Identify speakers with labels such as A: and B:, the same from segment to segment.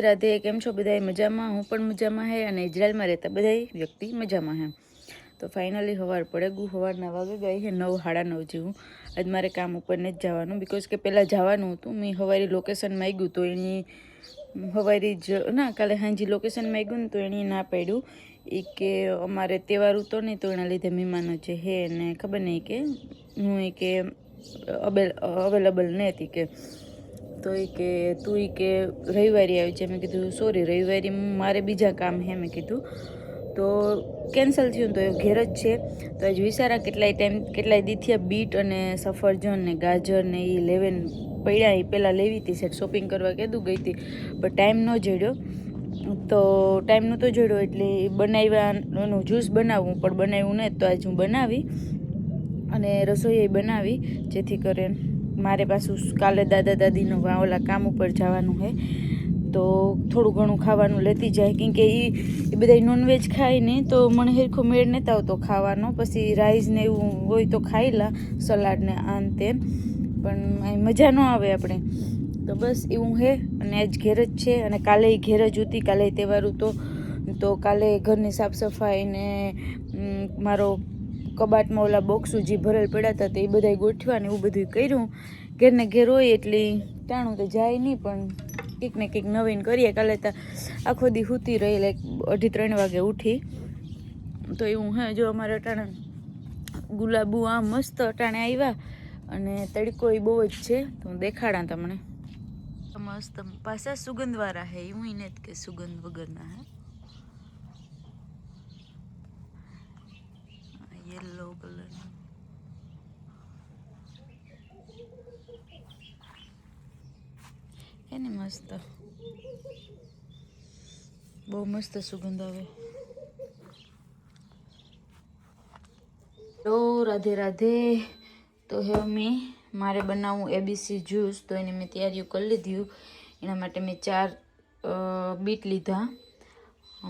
A: राधे राधे। केम छो बधाई मजामां? हूँ पण मजामां है अने इजरायलमां रहता बधाई व्यक्ति मजामां है। तो फाइनली हवार पड़े गયું, हवाરના વાગે ગઈ છે 9 સાડા 9 જેવું। આજ મારે કામ ઉપર નથી જવાનું, बिकॉज કે પહેલાં જવાનું હતું। મેં હવારી લોકેશન માંગ્યું તો એની હવારી જ ના કાલે સાંજે લોકેશન માંગ્યું ને તો એણે ના પાડ્યું। એ કે અમારે તહેવાર હતો નહીં તો એના લીધે મહેમાનો જે હે ને ખબર નહીં કે હું એ કે અવેલેબલ નહીં હતી કે तो ये के तू ही के रविवारी आई है। मैं कीधु सॉरी रविवारी मारे बीजा काम है। मैं कीधु तो कैंसल थी तो घेर ज छे। तो आज विचारा केटलाय दीथिया बीट अने सफरजन ने गाजर ने ये लेवेन पड्या। पहला लेवी थी सेट शॉपिंग करवा कीधुं गई थी पण टाइम न जड्यो तो टाइम नहोतो जड्यो एटले बनाव्यानुं ज्यूस बनावुं पण बनाव्युं नहीं। तो आज हूँ बनावी अने रसोई बनावी जेथी करीने मारे पासुं काले दादा दादीनो ओला काम पर जवानुं है तो थोड़ुं घणुं खावानुं लेती जाए। केमके ए बधाय नॉनवेज खाय नहीं तो मने हरखो मेळ नहोतो आवतो खावानो। पछी राइस ने एवुं होय तो खाईला सलाड ने आन तेम पण मजा न आवे आपणे। तो बस एवुं है अने आज घेर ज छे अने काले घेर ज होती। काले तहेवार हतो तो काले घरनी साफ सफाई ने मारो कबाट में ओला बॉक्सो जी भरेल पड़ा था तो ये बधाई गोठवा ने एवं बधुं कर्युं। घेर ने घेर होय एटले टाणुं तो जाय नहीं पण कंईक ने कंईक नवीन करीए। काले तो आखो दी सूती रही लाइक 2:30-3 वागे उठी तो एवं है। जो अमारे अटाणे गुलाबू आ मस्त अटाणे आव्या अने तड़को बहु ज छे तो देखाड़ा तमने मस्त पासा सुगंधवाळा है। एवं नहीं के सुगंध वगरना है। येलो कलर है ने मस्त बहुत मस्त सुगंध आवे। तो राधे राधे। तो हे मैं मारे बनावू एबीसी ज्यूस तो एनी मैं तैयारी कर लीधी। एना माटे मैं 4 बीट लीधा,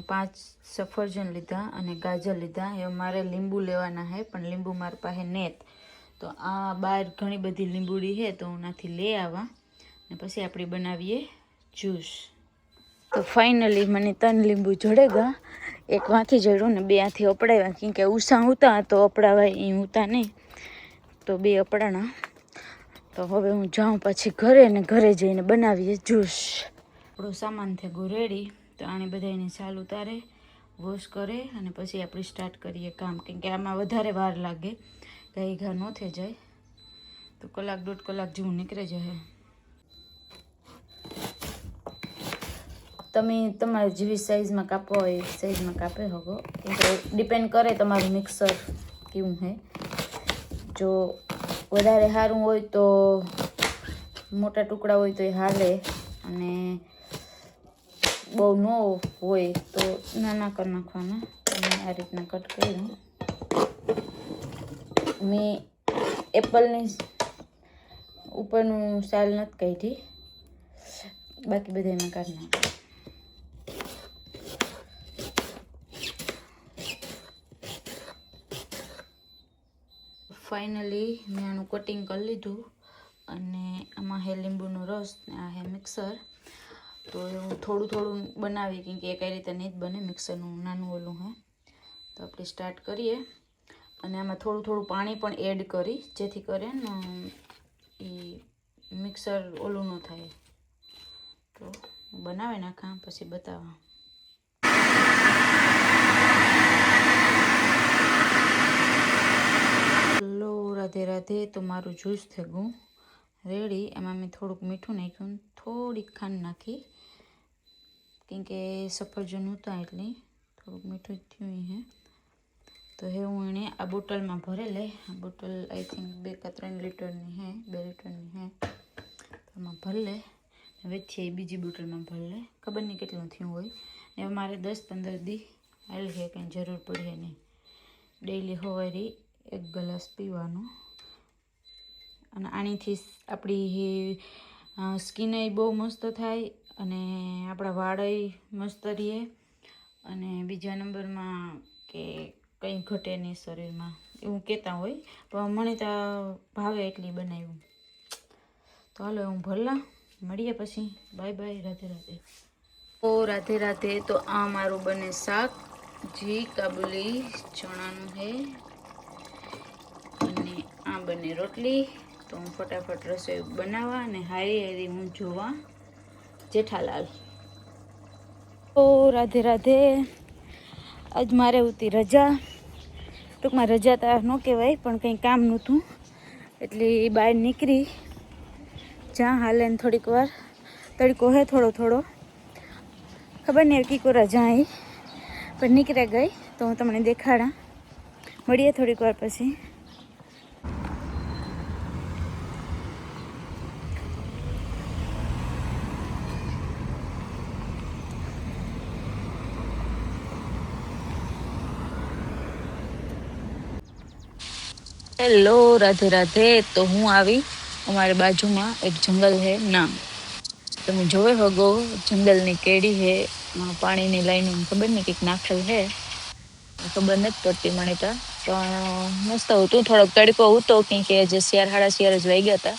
A: 5 सफरजन लीधा अने गाजर लीधा। ए मारे લીંબુ लेवाना है पण લીંબુ मारे पासे नेत तो आ बार घणी बधी લીંબુડી है तो उनाथी ले आवा ने पछी आपणे बनावीए ज्यूस। तो फाइनली मने 3 લીંબુ जड़ेगा। एक वाथी जड़्યું ने 2 हाथी अपड़ाव्या केमके उषा होता तो अपड़ावाय ई होता नहीं तो 2 अपड़ाणा। तो हवे हूँ जाऊँ पाछी घरे ने घरे जईने बनावीए ज्यूस। આપણો सामान थे गो रेडी तो आने बधाईने चाल उतारे वॉश करे अने पछी आपणे स्टार्ट करीए काम केमके आमां वधारे वार लागे गाई घा न थई जाय तो कलाक 1.5 कलाक जेवुं નીકળી जशे। તમે તમારી જેવી સાઈઝમાં કાપો હોય સાઈઝમાં કાપી શકો કેમકે ડિપેન્ડ કરે તમારું મિક્સર કેવું છે। જો વધારે સારું હોય તો મોટા ટુકડા હોય તો એ હાલે અને બહુ ન હોય તો નાના કરી નાખવાના। મેં આ રીતના કટ કર્યું। મેં એપલની ઉપરનું સાલ નથી કાઢી બાકી બધામાં કાઢી નાખું। फाइनली मैं आनु कटिंग कर लीधु अने आमां है લીંબુનો रस आ है मिक्सर। तो हूँ थोड़ू थोड़ू बनावी केमके एक रीते नहीं बने मिक्सरનું નાનું ઓલું है। तो આપણે स्टार्ट करिए अने आमां थोड़ू थोड़ू पाणी पण एड करी जेथी करीने ई मिक्सर ओलू न थाय। तो बनावी नाखा पछी बतावा। हेलो राधे राधे। तो मारू ज्यूस थे गु रेडी। एमां मैं थोड़ुंक मीठुं नाख्युं थोड़ी खांड नाखी केमके सफरजन होता एटले थोड़ुंक मीठुं थयुं है। तो हे हूँ एने आ बोटल में भरे ले। आ बोटल आई थिंक 2 का 3 लीटरनी है 2 लीटरनी है तो एमां भर ले वेची बीजी बोटल में भर ले खबर नहीं केटलुं थयुं होय। ने मारे 10-15 दी हाल है कहीं जरूर पड़े नहीं। डेली हवारी 1 ग्लास पीवानो अने आनीथी आपणी स्किन बहु मस्त थाय अने आपणा वाळय मस्त रहे अने बीजा नंबर में के कई घटे नहीं शरीर में एवं कहता होय पण मने तो भावे एटली बनाव्युं। तो हालो हूँ भरला મળીએ પછી। Bye bye, Radhe Radhe. તો રાધે રાધે. તો આ મારું બને શાક, જી કાબુલી ચણાનું હે, અને આ બને રોટલી. તો હું ફટાફટ રસોઈ બનાવવા અને હારી હારી હું જોવા જેઠાલાલ. તો રાધે રાધે. આજ મારે હતી રજા. ટૂંકમાં રજા તો ન કહેવાય, પણ કંઈ કામ નહોતું એટલે એ બહાર નીકળી. જ્યાં હાલે ને થોડીક વાર તડકો હે થોડો થોડો, ખબર નહીં કી કોરા જ્યાં એ પણ નીકળ્યા ગઈ. તો હું તમને દેખાડા. મળીએ થોડીક વાર પછી. હેલો રાધે રાધે. તો હું આવી અમારી બાજુમાં એક જંગલ હે ના, તમે જોવે હગો જંગલની કેડી હે, પાણીની લાઈન ખબર નહીં કંઈક નાખેલ હે, ખબર નથી પડતી મને તો. પણ મસ્ત હતું. થોડોક તડકો હતો કે જે 4:30 જ વાગ્યા હતા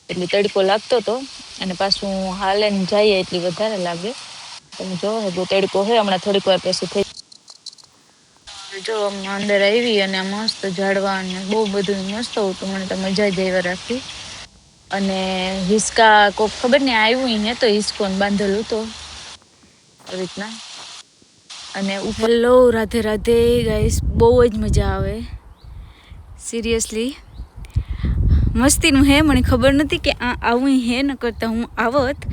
A: એટલે તડકો લાગતો હતો, અને પાછું હાલે ને જઈએ એટલી વધારે લાગે. તમે જોવો હગો તડકો હે. હમણાં થોડીક વાર પછી થઈ જો અંદર આવી અને મસ્ત ઝાડવા અને બહુ બધું મસ્ત હતું. મને તો મજા જ આવ્યા રાખી. અને હિસકા કોક ખબર નહીં આવ્યું ને, તો હિસકોન બાંધેલું તો આવી રીતના. અને હેલો રાધે રાધે ગાઈસ. બહુ જ મજા આવે સિરિયસલી. મસ્તીનું હે. મને ખબર નથી કે આ આવું હે, ન કરતા હું આવત.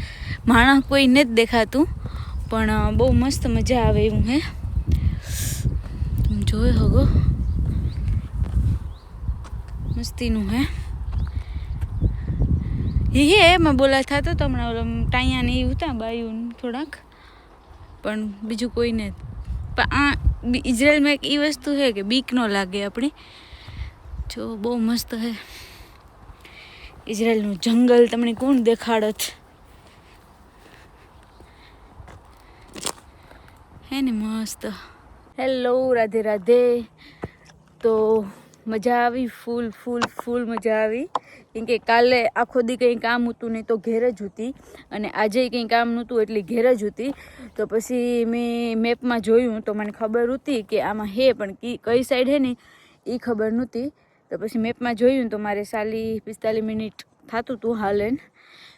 A: માણસ કોઈ નથી દેખાતું, પણ બહુ મસ્ત મજા આવે એવું હે. જોઈ હગો મસ્તીનું હે. હે મેં બોલા થતો તો હમણાં ઓલો ટાઈયા ને એવું હતા બાયું થોડાક, પણ બીજું કોઈ નહીં. પણ આ ઇઝરાયલમાં એક એ વસ્તુ છે કે બીક ન લાગે આપણી. જો બહુ મસ્ત હે ઇઝરાયલનું જંગલ. તમને કોણ દેખાડત હે ને મસ્ત. હેલો રાધે રાધે. તો મજા આવી, ફૂલ ફૂલ ફૂલ મજા આવી. કેમ કે કાલે આખો દી કંઈ કામ હતું નહીં તો ઘેર જ હતી, અને આજે કંઈ કામ નહોતું એટલે ઘેર જ હતી. તો પછી મેં મેપમાં જોયું તો મને ખબર હતી કે આમાં હે, પણ કઈ સાઈડ હે ને એ ખબર નહોતી. તો પછી મેપમાં જોયું તો મારે 45 મિનિટ થતું હતું હાલે.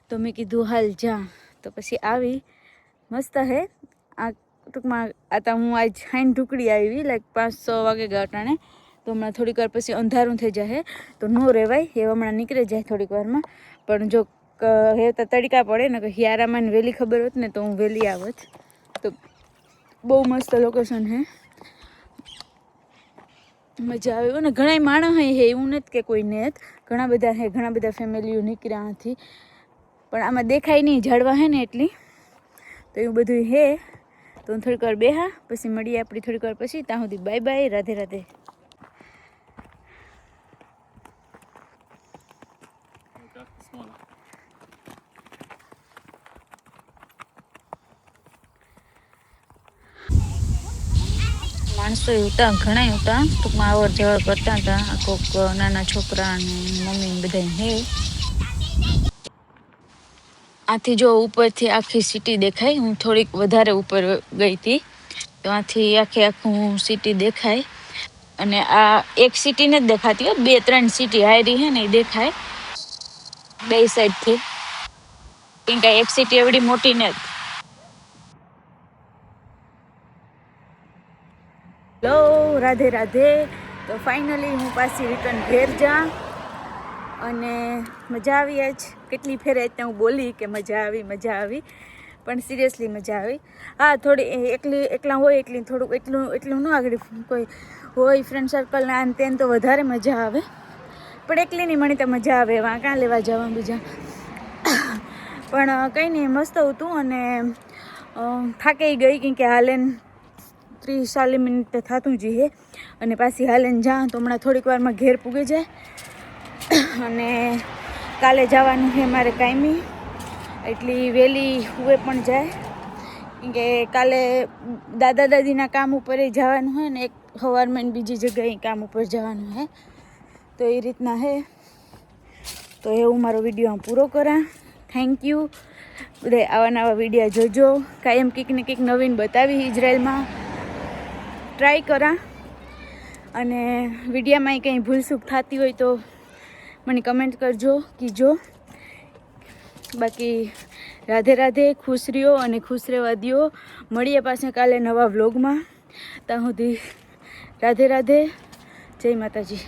A: તો મેં કીધું હાલ જા. તો પછી આવી. મસ્ત હે. આ ટૂંકમાં આતા હું આજ હાઈન ઢુકડી આવી લાઈક 5-6 વાગે ગાટાણે. તો હમણાં થોડીક વાર પછી અંધારું થઈ જાય તો ન રહેવાય. એ હમણાં નીકળી જાય થોડીક વારમાં. પણ જો હેવતા તડકા પડે ને કે હિયારામાં વહેલી ખબર હોત ને તો હું વહેલી આવત. તો બહુ મસ્ત લોકેશન હે, મજા આવે. ને ઘણા માણસ હે એવું નથી કે કોઈ નેત, ઘણા બધા હે, ઘણા બધા ફેમિલીઓ નીકળ્યા નથી. પણ આમાં દેખાય નહીં ઝાડવા હે ને એટલી. તો એવું બધું હે. તો હું થોડીક વાર બેહા પછી મળીએ આપણી થોડીક વાર પછી. ત્યાં સુધી બાય બાય, રાધે રાધે. માણસો હતા ઘણા હતા, ટૂંકમાં અવર જવર કરતા હતા. કોઈક નાના છોકરા અને મમ્મી બધા હે. આથી જો ઉપરથી આખી સિટી દેખાય. હું થોડીક વધારે ઉપર ગઈ હતી તો આથી આખું સિટી દેખાય. અને આ એક સિટી નથી દેખાતી, 2-3 સિટી હારી હે ને એ દેખાય બે સાઈડથી. કેમ કે એક સિટી એવડી મોટી નથી. હેલો રાધે રાધે. તો ફાઇનલી હું પાછી રિટર્ન ઘેર જા. અને મજા આવી. આજ કેટલી ફેરે ત્યાં હું બોલી કે મજા આવી મજા આવી, પણ સિરિયસલી મજા આવી. હા થોડી એકલા હોય એટલી થોડુંક એટલું ન આગળ કોઈ હોય ફ્રેન્ડ સર્કલ ને આન તેન તો વધારે મજા આવે. પણ એકલીની મને તો મજા આવે. વાં કાં લેવા જવા બીજા. પણ કંઈ નહીં, મસ્ત હતું. અને થાકી ગઈ કેમ કે હાલેન 30-40 મિનિટ થતું જ હે. અને પાછી હાલેન જા તો હમણાં થોડીક વારમાં ઘેર પૂગી જાય. અને કાલે જવાનું છે મારે કાયમી, એટલી વહેલી હુએ પણ જાય. કેમ કે કાલે દાદા દાદીના કામ ઉપર જવાનું હોય ને, એક સવારમાં બીજી જગ્યાએ કામ ઉપર જવાનું હે. તો એ રીતના હે. તો એવું મારો વિડીયો પૂરો કરા. Thank you. બધા આવા નવા વિડીયો જોજો. કાયમ કંઈક ને કંઈક નવીન બતાવી ઇઝરાયલમાં ટ્રાય કરા. અને વિડીયામાં કંઈ ભૂલચૂક થતી હોય તો મને કમેન્ટ કરજો, કીજો. બાકી રાધે રાધે, ખુશ રહ્યો અને ખુશ રહેવા દ્યો. મળીએ પાછા કાલે નવા વ્લોગમાં. ત્યાં સુધી રાધે રાધે, જય માતાજી.